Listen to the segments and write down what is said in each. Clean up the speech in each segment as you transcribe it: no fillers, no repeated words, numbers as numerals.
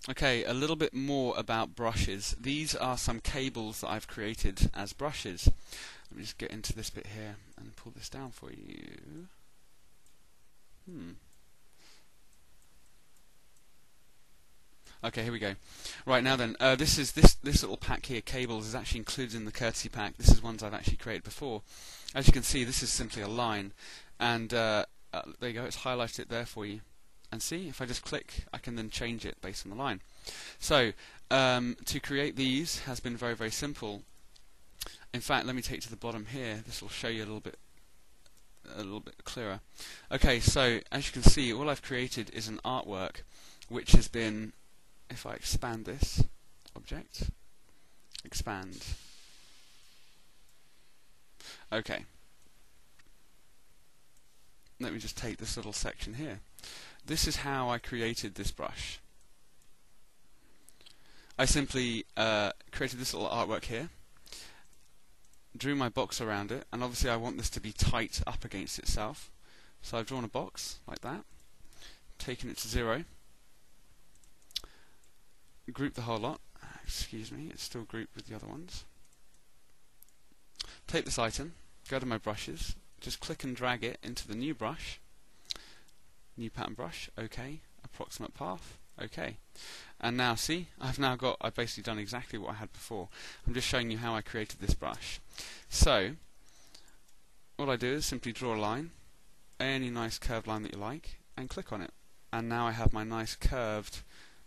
Okay, a little bit more about brushes. These are some cables that I've created as brushes. Let me just get into this bit here and pull this down for you. Okay, here we go. Right, now then, this little pack here, cables, is actually included in the courtesy pack. This is ones I've actually created before. As you can see, this is simply a line, and there you go, it's highlighted it there for you. And see, if I just click, I can then change it based on the line. So, to create these has been very, very simple. In fact, let me take it to the bottom here. This will show you a little bit clearer. Okay, so as you can see, all I've created is an artwork, which has been, if I expand this object, expand. Okay. Let me just take this little section here. This is how I created this brush. I simply created this little artwork here, drew my box around it, and obviously I want this to be tight up against itself. So I've drawn a box like that, taken it to 0, group the whole lot. Excuse me, it's still grouped with the other ones. Take this item, go to my brushes, just click and drag it into the new brush. New pattern brush, OK. Approximate path, OK. And now see, I've basically done exactly what I had before. I'm just showing you how I created this brush. So, all I do is simply draw a line, any nice curved line that you like, and click on it. And now I have my nice curved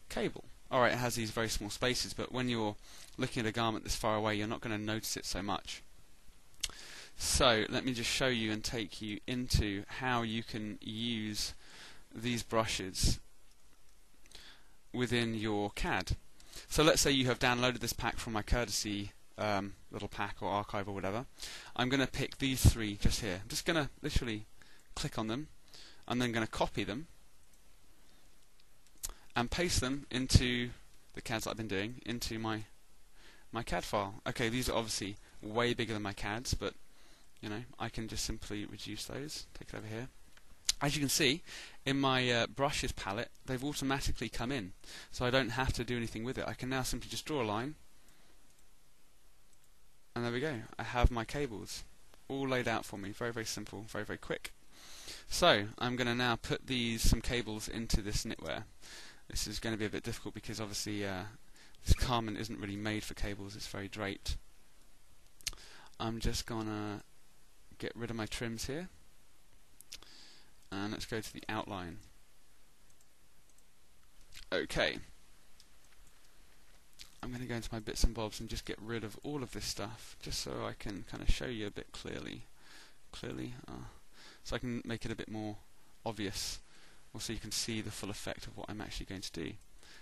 cable. Alright, it has these very small spaces, but when you're looking at a garment this far away, you're not going to notice it so much. So, let me just show you and take you into how you can use these brushes within your CAD. So let's say you have downloaded this pack from my courtesy little pack or archive or whatever. I'm going to pick these 3 just here. I'm just going to literally click on them. I'm then going to copy them and paste them into the CADs that I've been doing into my CAD file. Okay, these are obviously way bigger than my CADs, but you know, I can just simply reduce those. Take it over here. As you can see, in my brushes palette, they've automatically come in, so I don't have to do anything with it. I can now simply just draw a line, and there we go. I have my cables all laid out for me. Very, very simple, very, very quick. So I'm going to now put some cables into this knitwear. This is going to be a bit difficult because obviously this garment isn't really made for cables. It's very draped. I'm just going to get rid of my trims here. And let's go to the outline. Okay. I'm going to go into my bits and bobs and just get rid of all of this stuff, just so I can kind of show you a bit clearly. So I can make it a bit more obvious, also you can see the full effect of what I'm actually going to do.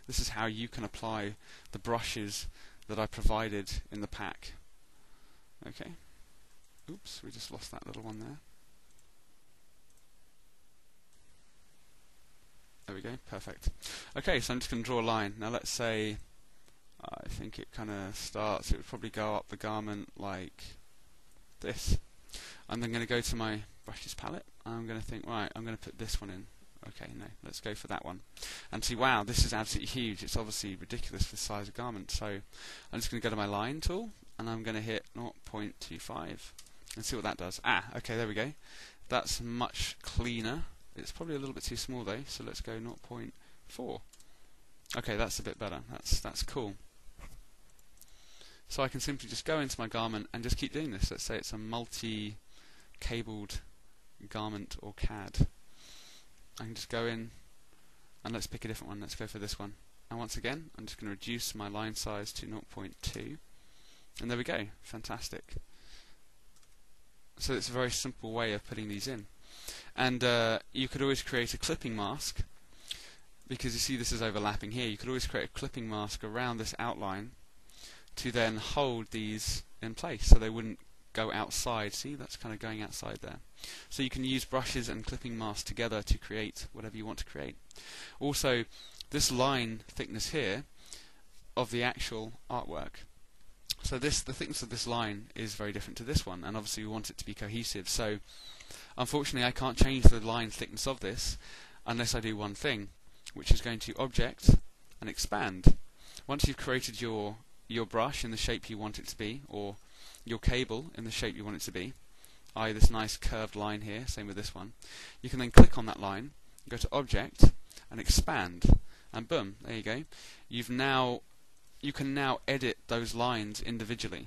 This is how you can apply the brushes that I provided in the pack. Okay. Oops, we just lost that little one there. There we go, perfect. Okay, so I'm just going to draw a line. Now let's say, I think it kind of starts, it would probably go up the garment like this. I'm then going to go to my brushes palette. I'm going to think, right, I'm going to put this one in. Okay, no, let's go for that one. And see, wow, this is absolutely huge. It's obviously ridiculous for the size of garment. So I'm just going to go to my line tool, and I'm going to hit 0.25 and see what that does. Okay, there we go. That's much cleaner. It's probably a little bit too small though, so let's go 0.4. Okay, that's a bit better. That's cool. So I can simply just go into my garment and just keep doing this. Let's say it's a multi-cabled garment or CAD. I can just go in and let's pick a different one. Let's go for this one. And once again, I'm just going to reduce my line size to 0.2. And there we go. Fantastic. So it's a very simple way of putting these in. And you could always create a clipping mask, because you see this is overlapping here. You could always create a clipping mask around this outline to then hold these in place so they wouldn't go outside. See, that's kind of going outside there. So you can use brushes and clipping masks together to create whatever you want to create. Also, this line thickness here of the actual artwork. So the thickness of this line is very different to this one, and obviously we want it to be cohesive. So unfortunately I can't change the line thickness of this unless I do one thing, which is going to Object, and expand. Once you've created your brush in the shape you want it to be, or your cable in the shape you want it to be, i.e. this nice curved line here, same with this one, you can then click on that line, go to Object, and Expand, and boom, there you go. You can now edit those lines individually.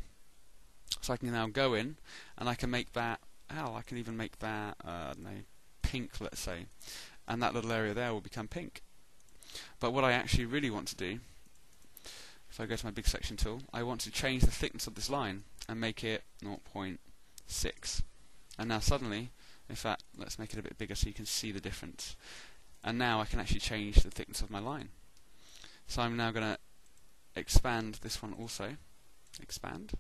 So I can now go in, and I can make that, I can even make that, pink, let's say, and that little area there will become pink. But what I actually really want to do, if I go to my big section tool, I want to change the thickness of this line and make it 0.6. And now suddenly, in fact, let's make it a bit bigger so you can see the difference. And now I can actually change the thickness of my line. So I'm now going to expand this one also. Expand.